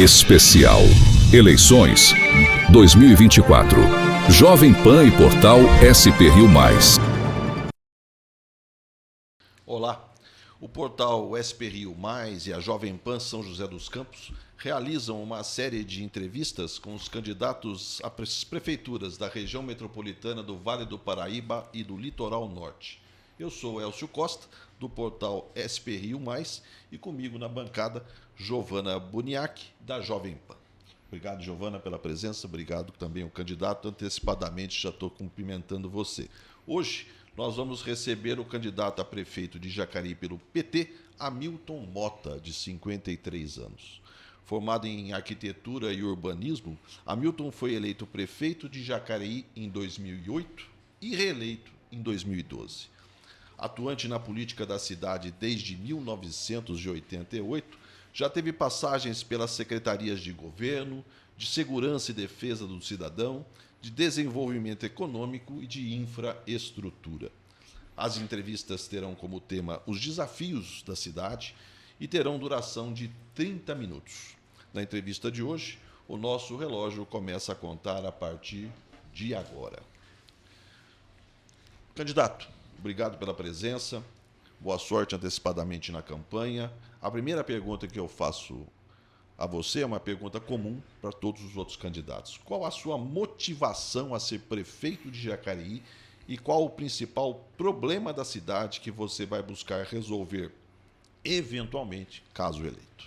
Especial Eleições 2024. Jovem Pan e Portal SP Rio Mais. Olá, o portal SP Rio Mais e a Jovem Pan São José dos Campos realizam uma série de entrevistas com os candidatos às prefeituras da região metropolitana do Vale do Paraíba e do Litoral Norte. Eu sou Elcio Costa, do portal SP Rio Mais, e comigo na bancada, Giovana Buniac, da Jovem Pan. Obrigado, Giovana, pela presença. Obrigado também ao candidato. Antecipadamente, já estou cumprimentando você. Hoje, nós vamos receber o candidato a prefeito de Jacareí pelo PT, Hamilton Mota, de 53 anos. Formado em arquitetura e urbanismo, Hamilton foi eleito prefeito de Jacareí em 2008 e reeleito em 2012. Atuante na política da cidade desde 1988, já teve passagens pelas secretarias de governo, de segurança e defesa do cidadão, de desenvolvimento econômico e de infraestrutura. As entrevistas terão como tema os desafios da cidade e terão duração de 30 minutos. Na entrevista de hoje, o nosso relógio começa a contar a partir de agora. Candidato, obrigado pela presença. Boa sorte antecipadamente na campanha. A primeira pergunta que eu faço a você é uma pergunta comum para todos os outros candidatos. Qual a sua motivação a ser prefeito de Jacareí e qual o principal problema da cidade que você vai buscar resolver, eventualmente, caso eleito?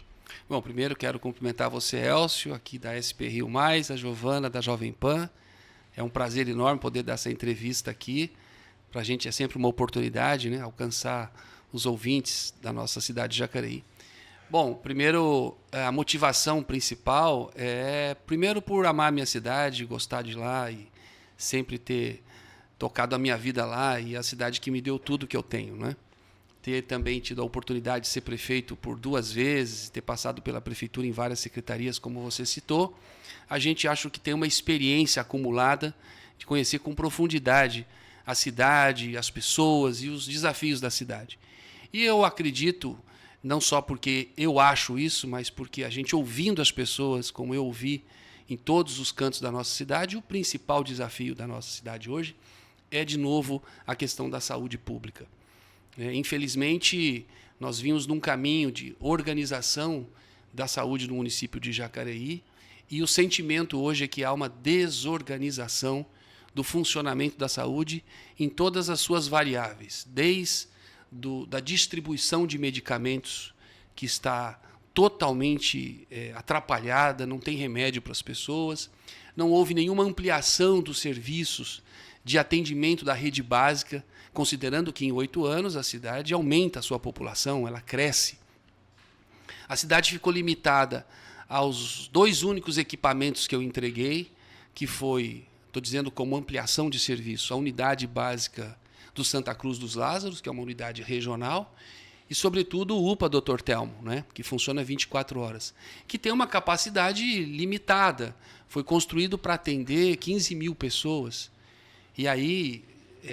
Bom, primeiro quero cumprimentar você, Elcio, aqui da SP Rio Mais, a Giovana, da Jovem Pan. É um prazer enorme poder dar essa entrevista aqui. Para a gente é sempre uma oportunidade, né, alcançar os ouvintes da nossa cidade de Jacareí. Bom, primeiro, a motivação principal é, primeiro, por amar a minha cidade, gostar de lá e sempre ter tocado a minha vida lá e a cidade que me deu tudo que eu tenho, né? Ter também tido a oportunidade de ser prefeito por 2 vezes, ter passado pela prefeitura em várias secretarias, como você citou. A gente acha que tem uma experiência acumulada de conhecer com profundidade a cidade, as pessoas e os desafios da cidade. E eu acredito, não só porque eu acho isso, mas porque a gente ouvindo as pessoas, como eu ouvi em todos os cantos da nossa cidade, o principal desafio da nossa cidade hoje é, de novo, a questão da saúde pública. Infelizmente, nós vimos num caminho de organização da saúde no município de Jacareí e o sentimento hoje é que há uma desorganização do funcionamento da saúde em todas as suas variáveis, desde da distribuição de medicamentos, que está totalmente atrapalhada, não tem remédio para as pessoas, não houve nenhuma ampliação dos serviços de atendimento da rede básica, considerando que em 8 anos a cidade aumenta a sua população, ela cresce. A cidade ficou limitada aos 2 únicos equipamentos que eu entreguei, que foi, estou dizendo como ampliação de serviço, a unidade básica do Santa Cruz dos Lázaros, que é uma unidade regional, e, sobretudo, o UPA Dr. Telmo, né, que funciona 24 horas, que tem uma capacidade limitada. Foi construído para atender 15 mil pessoas. E aí,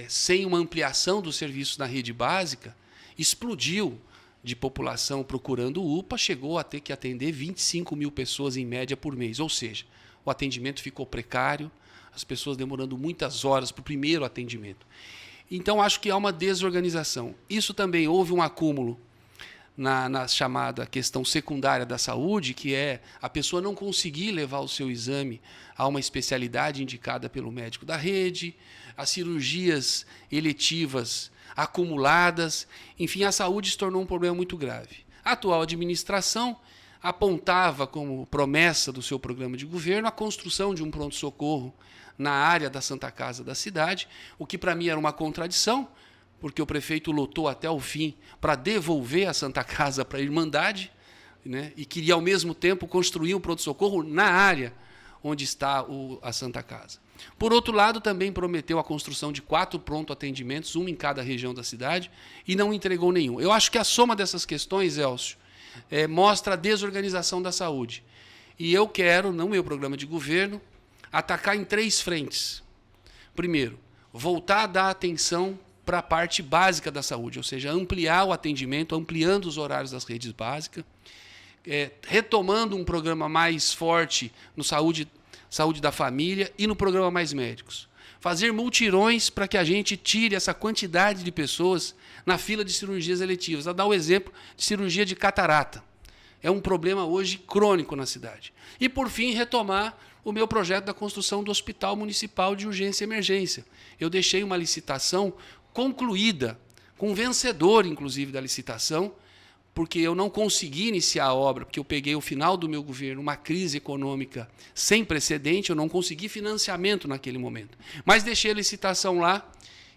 sem uma ampliação dos serviços na rede básica, explodiu de população procurando o UPA, chegou a ter que atender 25 mil pessoas em média por mês. Ou seja, o atendimento ficou precário, as pessoas demorando muitas horas para o primeiro atendimento. Então, acho que há uma desorganização. Isso também houve um acúmulo na chamada questão secundária da saúde, que é a pessoa não conseguir levar o seu exame a uma especialidade indicada pelo médico da rede, as cirurgias eletivas acumuladas, enfim, a saúde se tornou um problema muito grave. A atual administração apontava como promessa do seu programa de governo a construção de um pronto-socorro na área da Santa Casa da cidade, o que para mim era uma contradição, porque o prefeito lutou até o fim para devolver a Santa Casa para a Irmandade, né, e queria, ao mesmo tempo, construir um pronto-socorro na área onde está a Santa Casa. Por outro lado, também prometeu a construção de 4 pronto-atendimentos, um em cada região da cidade, e não entregou nenhum. Eu acho que a soma dessas questões, Elcio, mostra a desorganização da saúde. E eu quero, no meu programa de governo, atacar em 3 frentes. Primeiro, voltar a dar atenção para a parte básica da saúde, ou seja, ampliar o atendimento, ampliando os horários das redes básicas, retomando um programa mais forte no saúde da família e no programa Mais Médicos. Fazer multirões para que a gente tire essa quantidade de pessoas na fila de cirurgias eletivas. Vou dar o exemplo de cirurgia de catarata. É um problema hoje crônico na cidade. E, por fim, retomar o meu projeto da construção do Hospital Municipal de Urgência e Emergência. Eu deixei uma licitação concluída, com vencedor, inclusive, da licitação, porque eu não consegui iniciar a obra, porque eu peguei o final do meu governo, uma crise econômica sem precedente, eu não consegui financiamento naquele momento. Mas deixei a licitação lá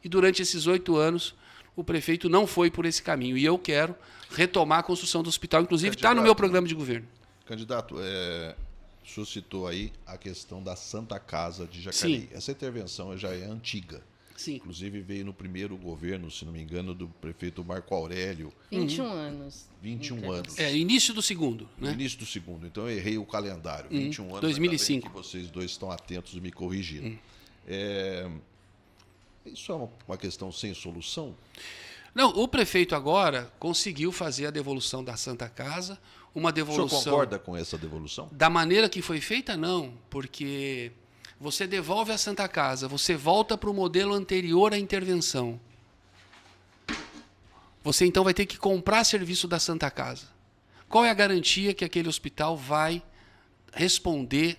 e, durante esses 8 anos, o prefeito não foi por esse caminho. E eu quero retomar a construção do hospital, inclusive está no meu programa de governo. Candidato, o senhor citou aí a questão da Santa Casa de Jacareí. Sim. Essa intervenção já é antiga. Sim. Inclusive veio no primeiro governo, se não me engano, do prefeito Marco Aurélio. 21 anos. 21 anos. Início do segundo. Né? Início do segundo. Então eu errei o calendário. 21 anos. 2005. Que vocês dois estão atentos e me corrigindo. Isso é uma questão sem solução? Não, o prefeito agora conseguiu fazer a devolução da Santa Casa, uma devolução... O senhor concorda com essa devolução? Da maneira que foi feita, não, porque você devolve a Santa Casa, você volta para o modelo anterior à intervenção. Você então vai ter que comprar serviço da Santa Casa. Qual é a garantia que aquele hospital vai responder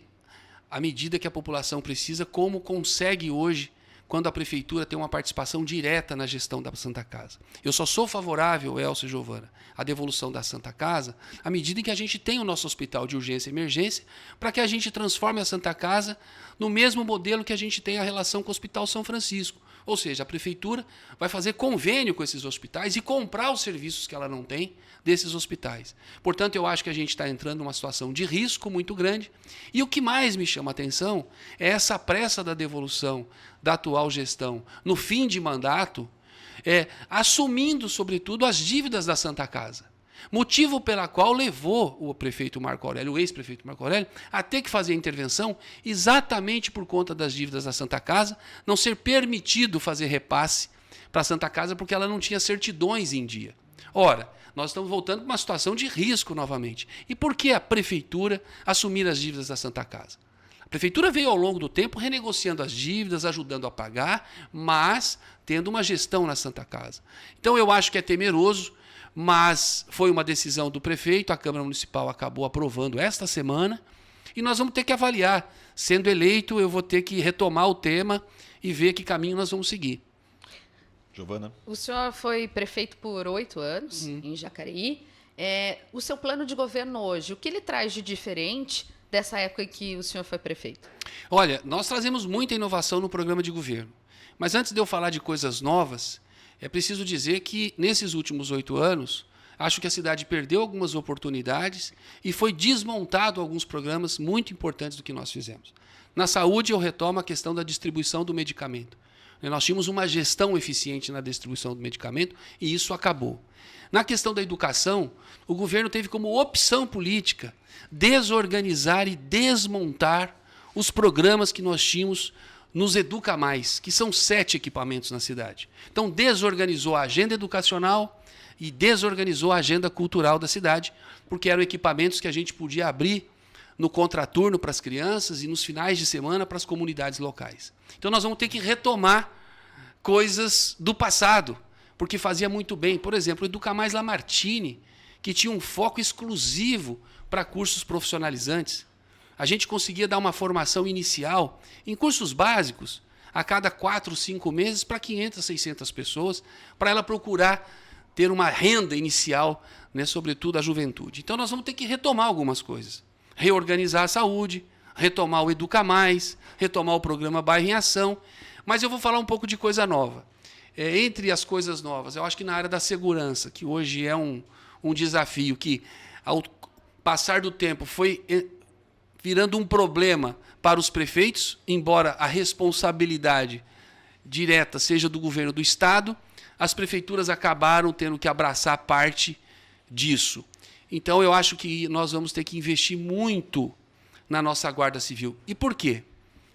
à medida que a população precisa, como consegue hoje, quando a prefeitura tem uma participação direta na gestão da Santa Casa? Eu só sou favorável, Elcio e Giovana, à devolução da Santa Casa, à medida em que a gente tem o nosso hospital de urgência e emergência, para que a gente transforme a Santa Casa no mesmo modelo que a gente tem a relação com o Hospital São Francisco. Ou seja, a prefeitura vai fazer convênio com esses hospitais e comprar os serviços que ela não tem desses hospitais. Portanto, eu acho que a gente está entrando numa situação de risco muito grande. E o que mais me chama a atenção é essa pressa da devolução da atual gestão no fim de mandato, assumindo, sobretudo, as dívidas da Santa Casa. Motivo pela qual levou o prefeito Marco Aurélio, o ex-prefeito Marco Aurélio, a ter que fazer a intervenção exatamente por conta das dívidas da Santa Casa, não ser permitido fazer repasse para a Santa Casa porque ela não tinha certidões em dia. Ora, nós estamos voltando para uma situação de risco novamente. E por que a prefeitura assumir as dívidas da Santa Casa? A prefeitura veio ao longo do tempo renegociando as dívidas, ajudando a pagar, mas tendo uma gestão na Santa Casa. Então eu acho que é temeroso, mas foi uma decisão do prefeito, a Câmara Municipal acabou aprovando esta semana, e nós vamos ter que avaliar. Sendo eleito, eu vou ter que retomar o tema e ver que caminho nós vamos seguir. Giovana? O senhor foi prefeito por 8 anos em Jacareí. O seu plano de governo hoje, o que ele traz de diferente dessa época em que o senhor foi prefeito? Olha, nós trazemos muita inovação no programa de governo. Mas antes de eu falar de coisas novas, é preciso dizer que, nesses últimos 8 anos, acho que a cidade perdeu algumas oportunidades e foi desmontado alguns programas muito importantes do que nós fizemos. Na saúde, eu retomo a questão da distribuição do medicamento. Nós tínhamos uma gestão eficiente na distribuição do medicamento e isso acabou. Na questão da educação, o governo teve como opção política desorganizar e desmontar os programas que nós tínhamos nos Educa Mais, que são 7 equipamentos na cidade. Então, desorganizou a agenda educacional e desorganizou a agenda cultural da cidade, porque eram equipamentos que a gente podia abrir no contraturno para as crianças e nos finais de semana para as comunidades locais. Então, nós vamos ter que retomar coisas do passado, porque fazia muito bem. Por exemplo, o Educa Mais Lamartine, que tinha um foco exclusivo para cursos profissionalizantes. A gente conseguia dar uma formação inicial em cursos básicos a cada 4, 5 meses para 500, 600 pessoas, para ela procurar ter uma renda inicial, né, sobretudo a juventude. Então nós vamos ter que retomar algumas coisas. Reorganizar a saúde, retomar o Educa Mais, retomar o programa Bairro em Ação. Mas eu vou falar um pouco de coisa nova. Entre as coisas novas, eu acho que na área da segurança, que hoje é um desafio que, ao passar do tempo, foi virando um problema para os prefeitos, embora a responsabilidade direta seja do governo do Estado, as prefeituras acabaram tendo que abraçar parte disso. Então, eu acho que nós vamos ter que investir muito na nossa Guarda Civil. E por quê?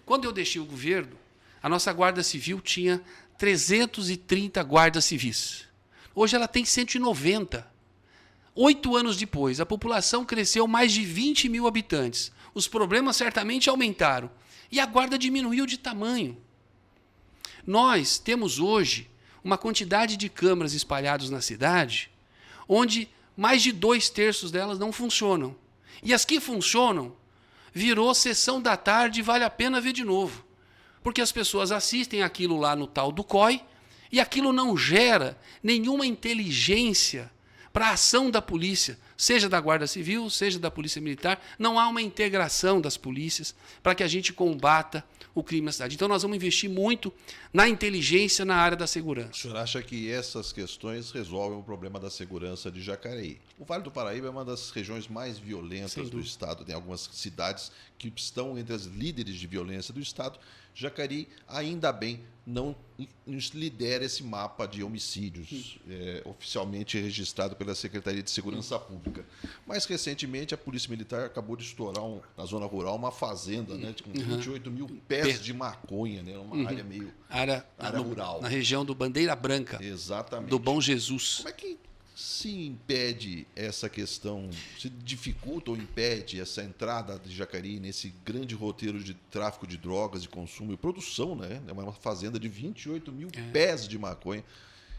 Quando eu deixei o governo, a nossa Guarda Civil tinha 330 guardas civis. Hoje ela tem 190. 8 anos depois, a população cresceu mais de 20 mil habitantes. Os problemas certamente aumentaram. E a guarda diminuiu de tamanho. Nós temos hoje uma quantidade de câmaras espalhadas na cidade, onde mais de 2/3 delas não funcionam. E as que funcionam, virou sessão da tarde e vale a pena ver de novo. Porque as pessoas assistem aquilo lá no tal do COI e aquilo não gera nenhuma inteligência para a ação da polícia, seja da Guarda Civil, seja da Polícia Militar. Não há uma integração das polícias para que a gente combata o crime na cidade. Então nós vamos investir muito na inteligência na área da segurança. O senhor acha que essas questões resolvem o problema da segurança de Jacareí? O Vale do Paraíba é uma das regiões mais violentas do estado. Tem algumas cidades que estão entre as líderes de violência do estado. Jacareí, ainda bem, não lidera esse mapa de homicídios oficialmente registrado pela Secretaria de Segurança Pública. Mais recentemente, a Polícia Militar acabou de estourar, na zona rural, uma fazenda, né, com 28 mil pés de maconha, né, uma área meio área rural. Na região do Bandeira Branca. Exatamente. Do Bom Jesus. Como é que se impede essa questão, se dificulta ou impede essa entrada de Jacareí nesse grande roteiro de tráfico de drogas, de consumo e produção, né? É uma fazenda de 28 mil pés de maconha.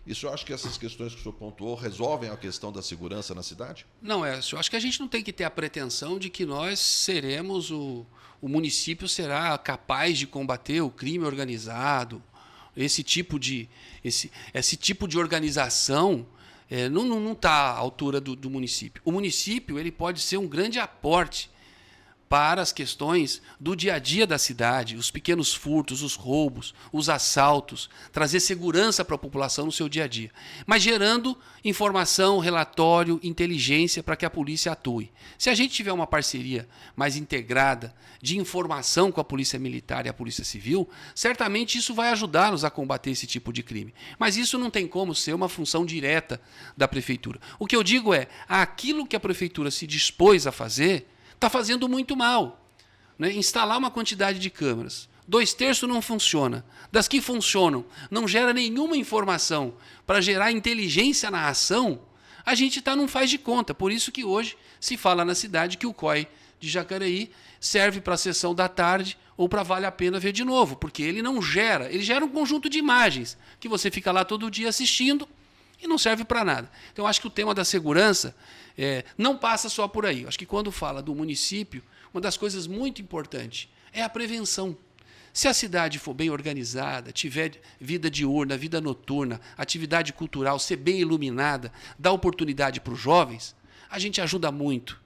Isso eu acho que essas questões que o senhor pontuou resolvem a questão da segurança na cidade? Não, eu acho que a gente não tem que ter a pretensão de que nós seremos, o município será capaz de combater o crime organizado, esse tipo de organização. Não está à altura do município. O município ele pode ser um grande aporte para as questões do dia a dia da cidade, os pequenos furtos, os roubos, os assaltos, trazer segurança para a população no seu dia a dia, mas gerando informação, relatório, inteligência para que a polícia atue. Se a gente tiver uma parceria mais integrada de informação com a Polícia Militar e a Polícia Civil, certamente isso vai ajudá-los a combater esse tipo de crime. Mas isso não tem como ser uma função direta da Prefeitura. O que eu digo é, aquilo que a Prefeitura se dispôs a fazer, está fazendo muito mal. Né? Instalar uma quantidade de câmeras. 2/3 não funciona. Das que funcionam, não gera nenhuma informação para gerar inteligência na ação, a gente não faz de conta. Por isso que hoje se fala na cidade que o COI de Jacareí serve para a sessão da tarde ou para vale a pena ver de novo, porque ele não gera, ele gera um conjunto de imagens que você fica lá todo dia assistindo e não serve para nada. Então, eu acho que o tema da segurança não passa só por aí. Eu acho que quando fala do município, uma das coisas muito importantes é a prevenção. Se a cidade for bem organizada, tiver vida diurna, vida noturna, atividade cultural, ser bem iluminada, dar oportunidade para os jovens, a gente ajuda muito,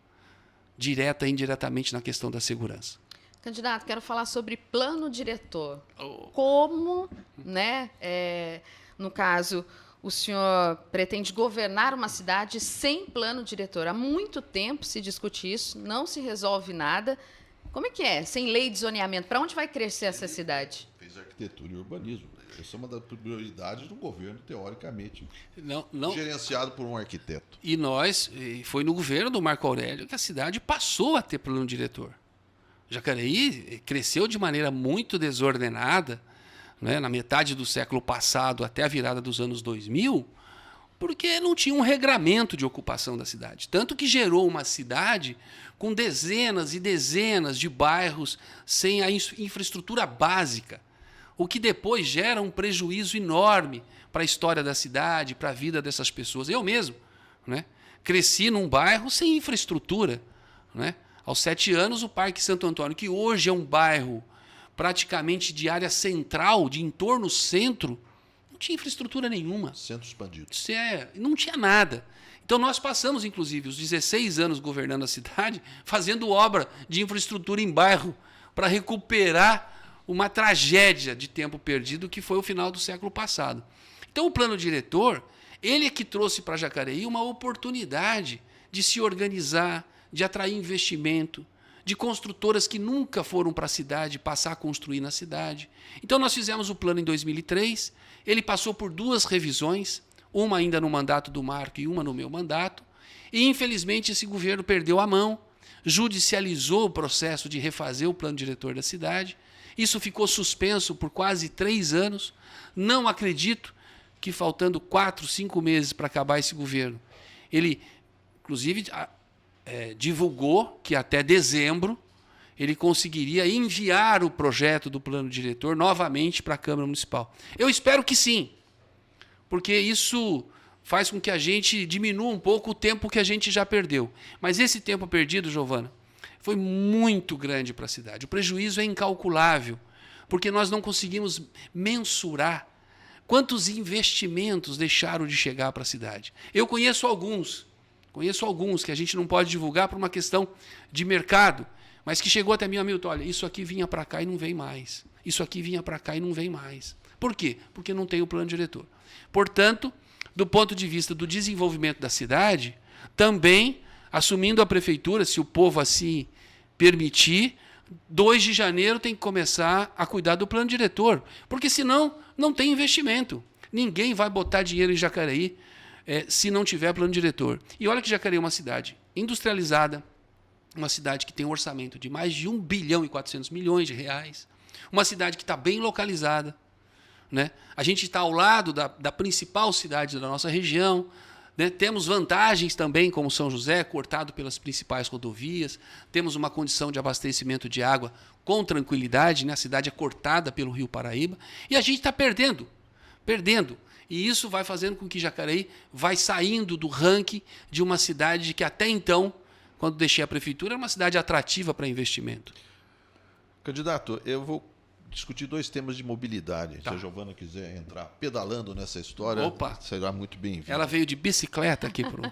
direta e indiretamente, na questão da segurança. Candidato, quero falar sobre plano diretor. Como, né, no caso, o senhor pretende governar uma cidade sem plano diretor? Há muito tempo se discute isso, não se resolve nada. Como é que é? Sem lei de zoneamento, para onde vai crescer essa cidade? Fez arquitetura e urbanismo. Essa é uma das prioridades do governo, teoricamente, não gerenciado por um arquiteto. E foi no governo do Marco Aurélio que a cidade passou a ter plano diretor. Jacareí cresceu de maneira muito desordenada, né, na metade do século passado até a virada dos anos 2000, porque não tinha um regramento de ocupação da cidade. Tanto que gerou uma cidade com dezenas e dezenas de bairros sem a infraestrutura básica, o que depois gera um prejuízo enorme para a história da cidade, para a vida dessas pessoas. Eu mesmo, né, cresci num bairro sem infraestrutura. Né? Aos 7 anos, o Parque Santo Antônio, que hoje é um bairro praticamente de área central, de entorno centro, não tinha infraestrutura nenhuma. Centro expandido. Não tinha nada. Então nós passamos, inclusive, os 16 anos governando a cidade, fazendo obra de infraestrutura em bairro para recuperar uma tragédia de tempo perdido que foi o final do século passado. Então o plano diretor, ele é que trouxe para Jacareí uma oportunidade de se organizar, de atrair investimento, de construtoras que nunca foram para a cidade passar a construir na cidade. Então nós fizemos o plano em 2003, ele passou por 2 revisões, uma ainda no mandato do Marco e uma no meu mandato, e infelizmente esse governo perdeu a mão, judicializou o processo de refazer o plano diretor da cidade, isso ficou suspenso por quase 3 anos, não acredito que faltando 4, 5 meses para acabar esse governo, ele inclusive, divulgou que até dezembro ele conseguiria enviar o projeto do plano diretor novamente para a Câmara Municipal. Eu espero que sim, porque isso faz com que a gente diminua um pouco o tempo que a gente já perdeu. Mas esse tempo perdido, Giovana, foi muito grande para a cidade. O prejuízo é incalculável, porque nós não conseguimos mensurar quantos investimentos deixaram de chegar para a cidade. Eu conheço alguns que a gente não pode divulgar por uma questão de mercado, mas que chegou até mim, Hamilton, olha, isso aqui vinha para cá e não vem mais. Isso aqui vinha para cá e não vem mais. Por quê? Porque não tem o plano diretor. Portanto, do ponto de vista do desenvolvimento da cidade, também, assumindo a prefeitura, se o povo assim permitir, 2 de janeiro tem que começar a cuidar do plano diretor, porque senão não tem investimento. Ninguém vai botar dinheiro em Jacareí se não tiver plano diretor. E olha que Jacareí é uma cidade industrializada, uma cidade que tem um orçamento de mais de 1 bilhão e 400 milhões de reais, uma cidade que está bem localizada, né? A gente está ao lado da principal cidade da nossa região, né? Temos vantagens também, como São José, cortado pelas principais rodovias, temos uma condição de abastecimento de água com tranquilidade, né? A cidade é cortada pelo Rio Paraíba, e a gente está perdendo. E isso vai fazendo com que Jacareí vai saindo do ranking de uma cidade que até então, quando deixei a prefeitura, era uma cidade atrativa para investimento. Candidato, eu vou discutir 2 temas de mobilidade. Tá. Se a Giovana quiser entrar pedalando nessa história, Opa. será muito bem-vinda. Ela veio de bicicleta aqui para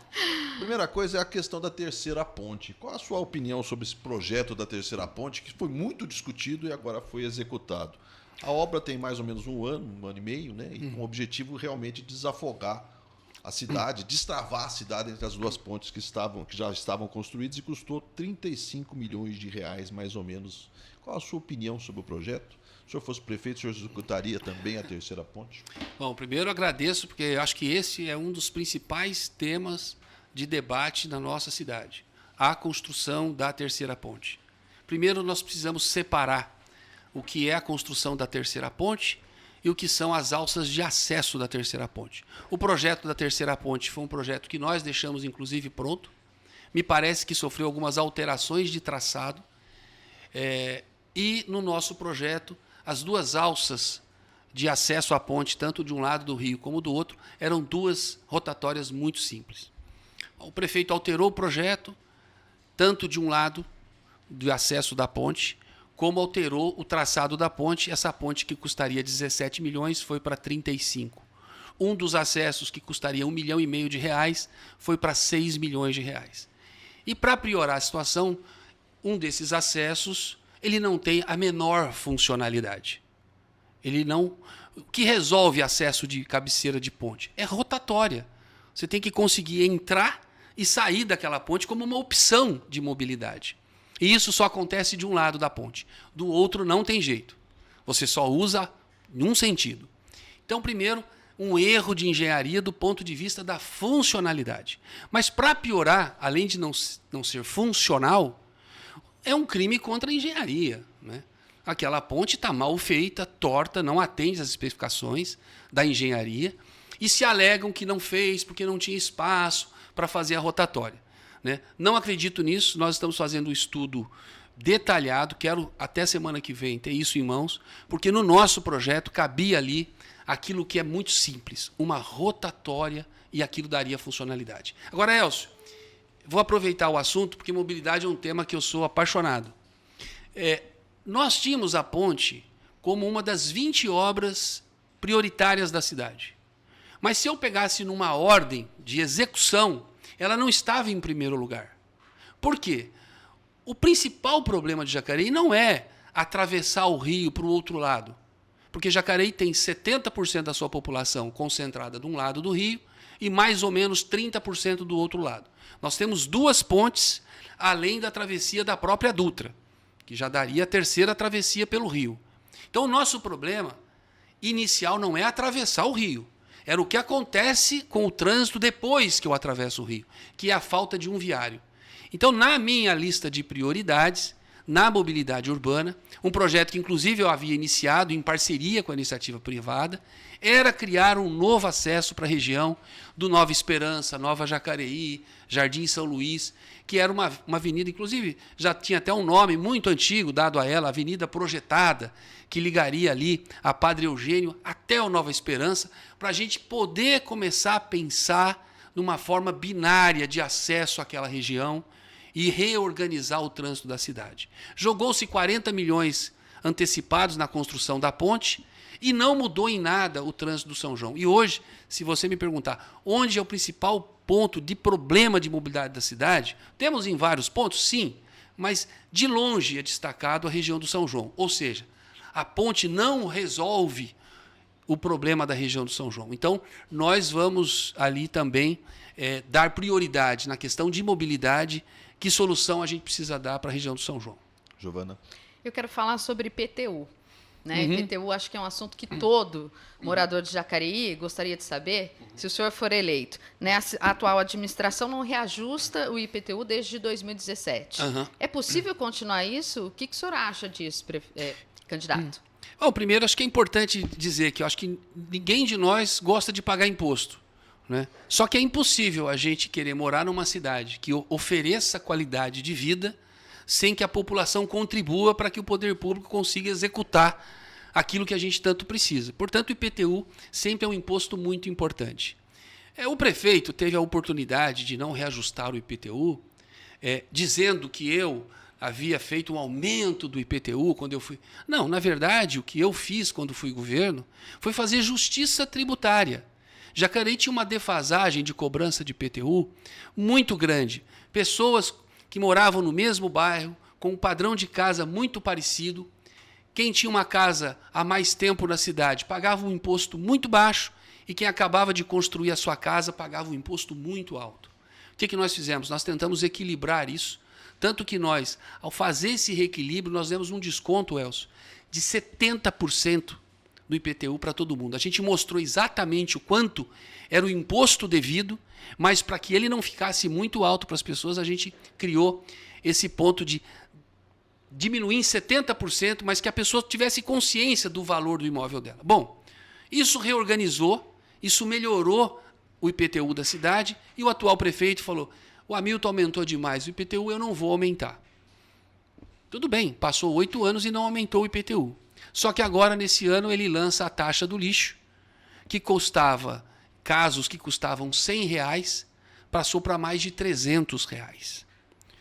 Primeira coisa é a questão da terceira ponte. Qual a sua opinião sobre esse projeto da terceira ponte, que foi muito discutido e agora foi executado? A obra tem mais ou menos 1 ano e meio, né? E com o objetivo realmente de desafogar a cidade, destravar a cidade entre as 2 pontes que já estavam construídas e custou 35 milhões de reais, mais ou menos. Qual a sua opinião sobre o projeto? Se o senhor fosse prefeito, o senhor executaria também a terceira ponte? Bom, primeiro eu agradeço, porque eu acho que esse é um dos principais temas de debate na nossa cidade, a construção da terceira ponte. Primeiro, nós precisamos separar o que é a construção da terceira ponte e o que são as alças de acesso da terceira ponte. O projeto da terceira ponte foi um projeto que nós deixamos, inclusive, pronto. Me parece que sofreu algumas alterações de traçado. E no nosso projeto, as 2 alças de acesso à ponte, tanto de um lado do rio como do outro, eram 2 rotatórias muito simples. O prefeito alterou o projeto, tanto de um lado do acesso da ponte, como alterou o traçado da ponte. Essa ponte que custaria 17 milhões foi para 35. Um dos acessos que custaria 1,5 milhão de reais foi para 6 milhões de reais. E para piorar a situação, um desses acessos ele não tem a menor funcionalidade. O que resolve acesso de cabeceira de ponte? É rotatória. Você tem que conseguir entrar e sair daquela ponte como uma opção de mobilidade. E isso só acontece de um lado da ponte. Do outro não tem jeito. Você só usa em um sentido. Então, primeiro, um erro de engenharia do ponto de vista da funcionalidade. Mas, para piorar, além de não ser funcional, é um crime contra a engenharia, né? Aquela ponte está mal feita, torta, não atende às especificações da engenharia e se alegam que não fez porque não tinha espaço para fazer a rotatória, né? Não acredito nisso, nós estamos fazendo um estudo detalhado, quero até semana que vem ter isso em mãos, porque no nosso projeto cabia ali aquilo que é muito simples, uma rotatória, e aquilo daria funcionalidade. Agora, Elcio, vou aproveitar o assunto, porque mobilidade é um tema que eu sou apaixonado. Nós tínhamos a ponte como uma das 20 obras prioritárias da cidade. Mas se eu pegasse numa ordem de execução, ela não estava em primeiro lugar. Por quê? O principal problema de Jacareí não é atravessar o rio para o outro lado. Porque Jacareí tem 70% da sua população concentrada de um lado do rio e mais ou menos 30% do outro lado. Nós temos 2 pontes, além da travessia da própria Dutra, que já daria a terceira travessia pelo rio. Então, o nosso problema inicial não é atravessar o rio. Era o que acontece com o trânsito depois que eu atravesso o rio, que é a falta de um viário. Então, na minha lista de prioridades, na mobilidade urbana, um projeto que inclusive eu havia iniciado em parceria com a iniciativa privada, era criar um novo acesso para a região do Nova Esperança, Nova Jacareí, Jardim São Luís, que era uma avenida, inclusive já tinha até um nome muito antigo dado a ela, Avenida Projetada, que ligaria ali a Padre Eugênio até o Nova Esperança, para a gente poder começar a pensar numa forma binária de acesso àquela região e reorganizar o trânsito da cidade. Jogou-se 40 milhões antecipados na construção da ponte e não mudou em nada o trânsito do São João. E hoje, se você me perguntar onde é o principal ponto de problema de mobilidade da cidade, temos em vários pontos, sim, mas de longe é destacado a região do São João. Ou seja, a ponte não resolve o problema da região do São João. Então, nós vamos ali também dar prioridade na questão de mobilidade. Que solução a gente precisa dar para a região do São João? Giovana. Eu quero falar sobre IPTU. Né? IPTU acho que é um assunto que todo morador de Jacareí gostaria de saber se o senhor for eleito. Né? A atual administração não reajusta o IPTU desde 2017. É possível continuar isso? O que o senhor acha disso, candidato? Bom, primeiro, acho que é importante dizer que eu acho que ninguém de nós gosta de pagar imposto. Né? Só que é impossível a gente querer morar numa cidade que ofereça qualidade de vida sem que a população contribua para que o poder público consiga executar aquilo que a gente tanto precisa. Portanto, o IPTU sempre é um imposto muito importante. O prefeito teve a oportunidade de não reajustar o IPTU, dizendo que eu havia feito um aumento do IPTU quando eu fui... Não, na verdade, o que eu fiz quando fui governo foi fazer justiça tributária. Jacareí tinha uma defasagem de cobrança de IPTU muito grande. Pessoas que moravam no mesmo bairro, com um padrão de casa muito parecido, quem tinha uma casa há mais tempo na cidade pagava um imposto muito baixo e quem acabava de construir a sua casa pagava um imposto muito alto. O que nós fizemos? Nós tentamos equilibrar isso, tanto que nós, ao fazer esse reequilíbrio, nós demos um desconto, Elcio, de 70%. Do IPTU para todo mundo. A gente mostrou exatamente o quanto era o imposto devido, mas para que ele não ficasse muito alto para as pessoas, a gente criou esse ponto de diminuir em 70%, mas que a pessoa tivesse consciência do valor do imóvel dela. Bom, isso reorganizou, isso melhorou o IPTU da cidade e o atual prefeito falou, o Hamilton aumentou demais o IPTU, eu não vou aumentar. Tudo bem, passou 8 anos e não aumentou o IPTU. Só que agora, nesse ano, ele lança a taxa do lixo, que custava, casos que custavam R$100, passou para mais de R$300.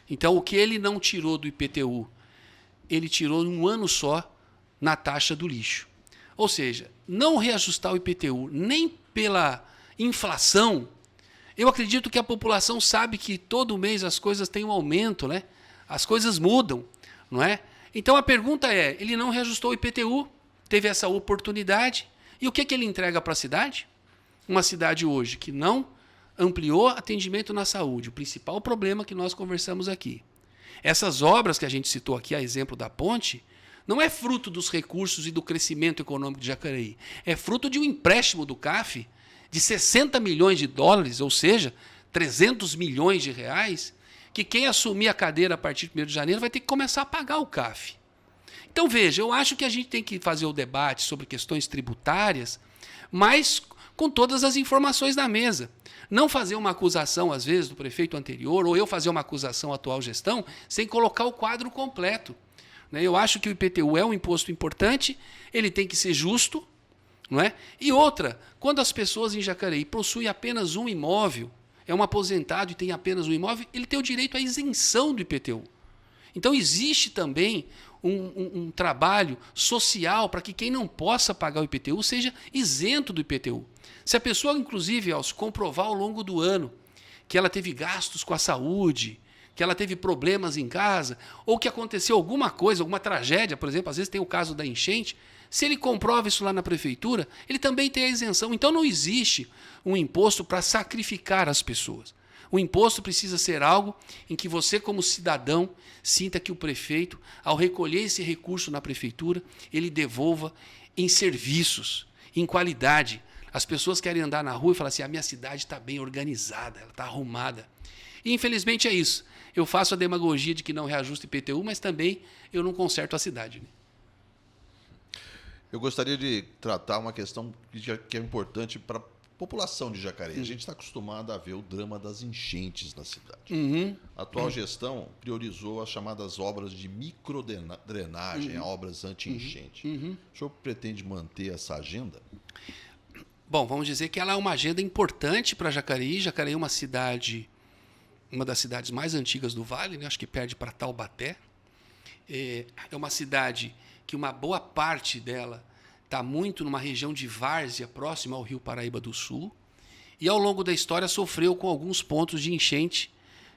Então, o que ele não tirou do IPTU, ele tirou em um ano só na taxa do lixo. Ou seja, não reajustar o IPTU nem pela inflação, eu acredito que a população sabe que todo mês as coisas têm um aumento, né? As coisas mudam, não é? Então a pergunta é, ele não reajustou o IPTU, teve essa oportunidade, e o que ele entrega para a cidade? Uma cidade hoje que não ampliou atendimento na saúde, o principal problema que nós conversamos aqui. Essas obras que a gente citou aqui, a exemplo da ponte, não é fruto dos recursos e do crescimento econômico de Jacareí, é fruto de um empréstimo do CAF de 60 milhões de dólares, ou seja, 300 milhões de reais, que quem assumir a cadeira a partir de 1º de janeiro vai ter que começar a pagar o CAF. Então, veja, eu acho que a gente tem que fazer o debate sobre questões tributárias, mas com todas as informações na mesa. Não fazer uma acusação, às vezes, do prefeito anterior, ou eu fazer uma acusação à atual gestão, sem colocar o quadro completo. Eu acho que o IPTU é um imposto importante, ele tem que ser justo, não é? E outra, quando as pessoas em Jacareí possuem apenas um imóvel, é um aposentado e tem apenas um imóvel, ele tem o direito à isenção do IPTU. Então, existe também um trabalho social para que quem não possa pagar o IPTU seja isento do IPTU. Se a pessoa, inclusive, ao se comprovar ao longo do ano que ela teve gastos com a saúde, que ela teve problemas em casa, ou que aconteceu alguma coisa, alguma tragédia, por exemplo, às vezes tem o caso da enchente, se ele comprova isso lá na prefeitura, ele também tem a isenção. Então não existe um imposto para sacrificar as pessoas. O imposto precisa ser algo em que você, como cidadão, sinta que o prefeito, ao recolher esse recurso na prefeitura, ele devolva em serviços, em qualidade. As pessoas querem andar na rua e falar assim, a minha cidade está bem organizada, ela está arrumada. E, infelizmente, é isso. eu faço a demagogia de que não reajusta IPTU, mas também eu não conserto a cidade. Né? Eu gostaria de tratar uma questão que é importante para a população de Jacareí. A gente está acostumado a ver o drama das enchentes na cidade. A atual gestão priorizou as chamadas obras de microdrenagem, obras anti-enchente. O senhor pretende manter essa agenda? Bom, vamos dizer que ela é uma agenda importante para Jacareí. Jacareí é uma cidade, uma das cidades mais antigas do Vale, né? Acho que perde para Taubaté. É uma cidade que uma boa parte dela está muito numa região de várzea, próxima ao Rio Paraíba do Sul, e ao longo da história sofreu com alguns pontos de enchente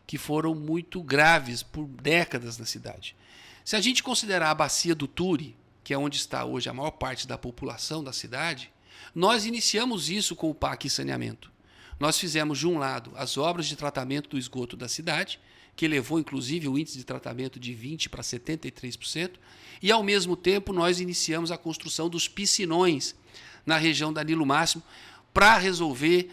que foram muito graves por décadas na cidade. Se a gente considerar a bacia do Turi, que é onde está hoje a maior parte da população da cidade, nós iniciamos isso com o PAC e saneamento. Nós fizemos, de um lado, as obras de tratamento do esgoto da cidade, que elevou, inclusive, o índice de tratamento de 20% para 73%, e, ao mesmo tempo, nós iniciamos a construção dos piscinões na região da Nilo Máximo para resolver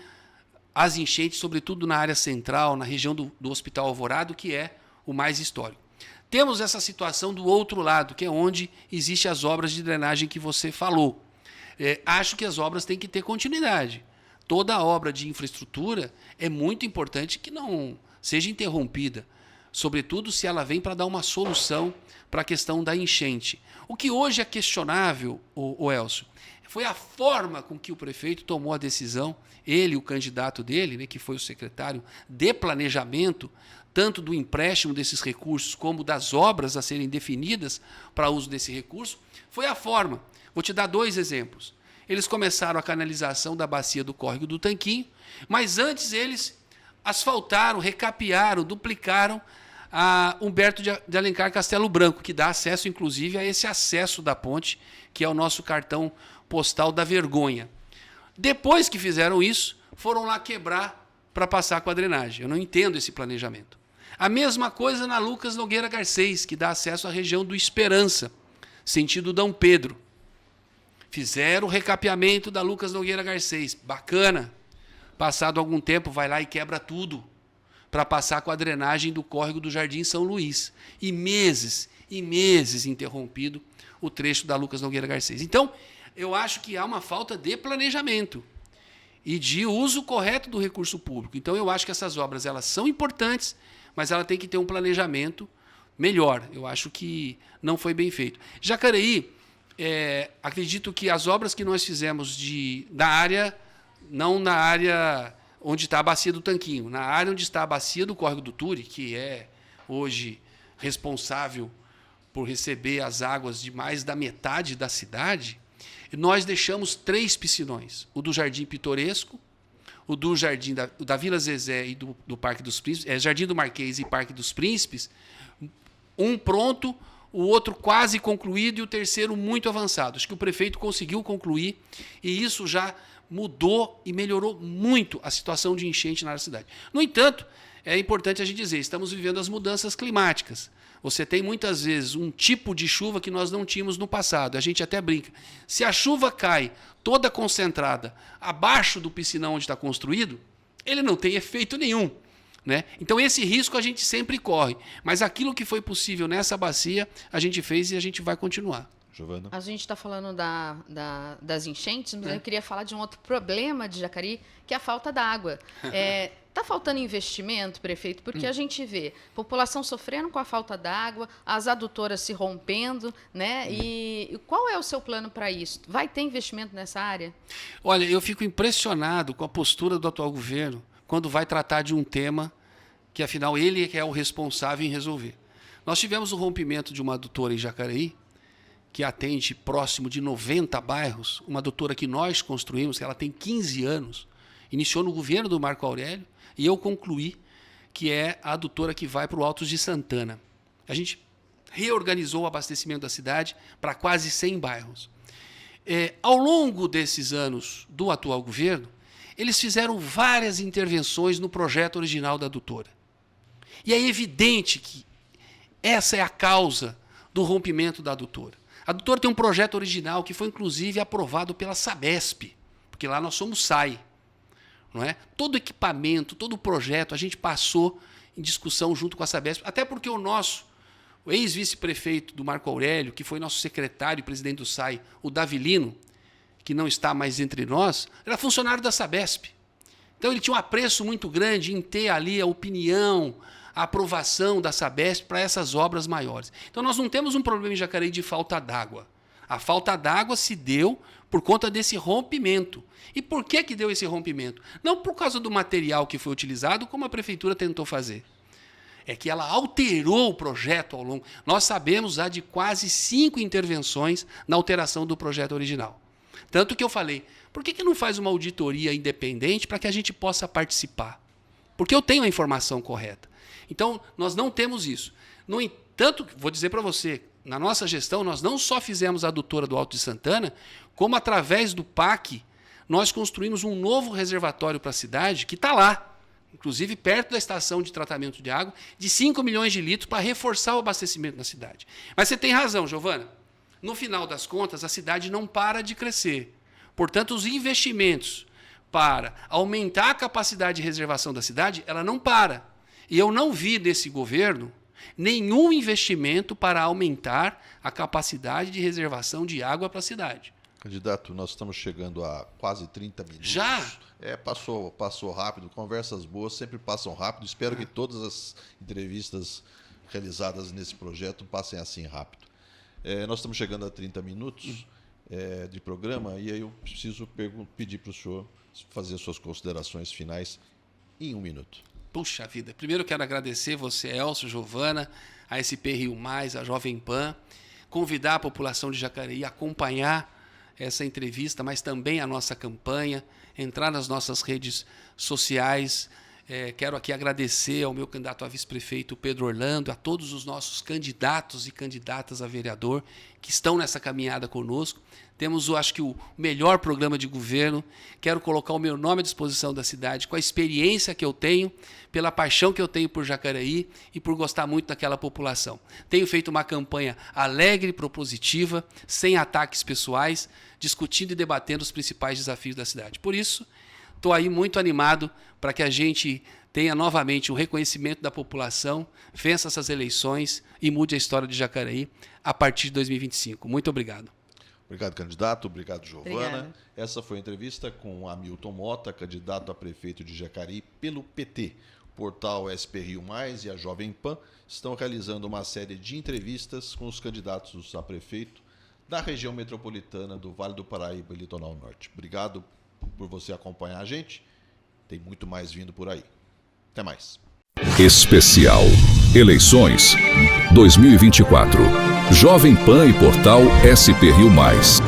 as enchentes, sobretudo na área central, na região do Hospital Alvorado, que é o mais histórico. Temos essa situação do outro lado, que é onde existem as obras de drenagem que você falou. Acho que as obras têm que ter continuidade. Toda obra de infraestrutura é muito importante que não seja interrompida, sobretudo se ela vem para dar uma solução para a questão da enchente. O que hoje é questionável, o Elcio, foi a forma com que o prefeito tomou a decisão, ele, o candidato dele, né, que foi o secretário de planejamento, tanto do empréstimo desses recursos como das obras a serem definidas para uso desse recurso, foi a forma. Vou te dar 2 exemplos. Eles começaram a canalização da bacia do Córrego do Tanquinho, mas antes eles asfaltaram, recapearam, duplicaram a Humberto de Alencar Castelo Branco, que dá acesso, inclusive, a esse acesso da ponte, que é o nosso cartão postal da vergonha. Depois que fizeram isso, foram lá quebrar para passar com a drenagem. Eu não entendo esse planejamento. A mesma coisa na Lucas Nogueira Garcês, que dá acesso à região do Esperança, sentido Dom Pedro. Fizeram o recapeamento da Lucas Nogueira Garcês. Bacana. Passado algum tempo, vai lá e quebra tudo para passar com a drenagem do córrego do Jardim São Luís. E meses interrompido o trecho da Lucas Nogueira Garcês. Então, eu acho que há uma falta de planejamento e de uso correto do recurso público. Então, eu acho que essas obras elas são importantes, mas ela tem que ter um planejamento melhor. Eu acho que não foi bem feito. Jacareí, acredito que as obras que nós fizemos da área, não na área onde está a bacia do Tanquinho, na área onde está a bacia do Córrego do Turi, que é hoje responsável por receber as águas de mais da metade da cidade, nós deixamos 3 piscinões. O do Jardim Pitoresco, o do Jardim da Vila Zezé e do Parque dos Príncipes, Jardim do Marquês e Parque dos Príncipes, um pronto, o outro quase concluído e o terceiro muito avançado. Acho que o prefeito conseguiu concluir e isso já mudou e melhorou muito a situação de enchente na cidade. No entanto, é importante a gente dizer, estamos vivendo as mudanças climáticas. Você tem muitas vezes um tipo de chuva que nós não tínhamos no passado. A gente até brinca. Se a chuva cai toda concentrada abaixo do piscinão onde está construído, ele não tem efeito nenhum. Né? Então esse risco a gente sempre corre. Mas aquilo que foi possível nessa bacia, a gente fez e a gente vai continuar. Giovana? A gente está falando das enchentes, mas eu queria falar de um outro problema de Jacareí, que é a falta d'água. Está faltando investimento, prefeito, porque a gente vê população sofrendo com a falta d'água, as adutoras se rompendo, né? E qual é o seu plano para isso? Vai ter investimento nessa área? Olha, eu fico impressionado com a postura do atual governo quando vai tratar de um tema que, afinal, ele é o responsável em resolver. Nós tivemos o rompimento de uma adutora em Jacareí, que atende próximo de 90 bairros, uma adutora que nós construímos, que ela tem 15 anos, iniciou no governo do Marco Aurélio, e eu concluí que é a adutora que vai para o Altos de Santana. A gente reorganizou o abastecimento da cidade para quase 100 bairros. Ao longo desses anos do atual governo, eles fizeram várias intervenções no projeto original da adutora. E é evidente que essa é a causa do rompimento da adutora. A adutora tem um projeto original que foi, inclusive, aprovado pela Sabesp, porque lá nós somos SAI. Não é? Todo equipamento, todo projeto, a gente passou em discussão junto com a Sabesp, até porque o ex-vice-prefeito do Marco Aurélio, que foi nosso secretário e presidente do SAI, o Davilino, que não está mais entre nós, era funcionário da Sabesp. Então ele tinha um apreço muito grande em ter ali a opinião, a aprovação da Sabesp para essas obras maiores. Então nós não temos um problema em Jacareí de falta d'água. A falta d'água se deu por conta desse rompimento. E por que deu esse rompimento? Não por causa do material que foi utilizado, como a prefeitura tentou fazer. É que ela alterou o projeto ao longo. Nós sabemos já de quase 5 intervenções na alteração do projeto original. Tanto que eu falei, por que não faz uma auditoria independente para que a gente possa participar? Porque eu tenho a informação correta. Então, nós não temos isso. No entanto, vou dizer para você, na nossa gestão, nós não só fizemos a adutora do Alto de Santana, como através do PAC, nós construímos um novo reservatório para a cidade, que está lá, inclusive perto da estação de tratamento de água, de 5 milhões de litros para reforçar o abastecimento na cidade. Mas você tem razão, Giovana. No final das contas, a cidade não para de crescer. Portanto, os investimentos para aumentar a capacidade de reservação da cidade, ela não para. E eu não vi desse governo nenhum investimento para aumentar a capacidade de reservação de água para a cidade. Candidato, nós estamos chegando a quase 30 minutos. Já? Passou rápido. Conversas boas sempre passam rápido. Espero que todas as entrevistas realizadas nesse projeto passem assim rápido. Nós estamos chegando a 30 minutos de programa e aí eu preciso pedir para o senhor fazer suas considerações finais em 1 minuto. Puxa vida, primeiro eu quero agradecer você, Elcio, Giovana, a SP Rio Mais, a Jovem Pan, convidar a população de Jacareí a acompanhar essa entrevista, mas também a nossa campanha, entrar nas nossas redes sociais. Quero aqui agradecer ao meu candidato a vice-prefeito, Pedro Orlando, a todos os nossos candidatos e candidatas a vereador que estão nessa caminhada conosco. Temos, eu acho que, o melhor programa de governo. Quero colocar o meu nome à disposição da cidade, com a experiência que eu tenho, pela paixão que eu tenho por Jacareí e por gostar muito daquela população. Tenho feito uma campanha alegre, propositiva, sem ataques pessoais, discutindo e debatendo os principais desafios da cidade. Por isso, estou aí muito animado para que a gente tenha novamente um reconhecimento da população, vença essas eleições e mude a história de Jacareí a partir de 2025. Muito obrigado. Obrigado, candidato. Obrigado, Giovana. Obrigada. Essa foi a entrevista com Hamilton Mota, candidato a prefeito de Jacareí pelo PT. O portal SP Rio Mais e a Jovem Pan estão realizando uma série de entrevistas com os candidatos a prefeito da região metropolitana do Vale do Paraíba e Litoral Norte. Obrigado por você acompanhar a gente. Tem muito mais vindo por aí. Até mais. Especial Eleições 2024. Jovem Pan e portal SP Rio Mais.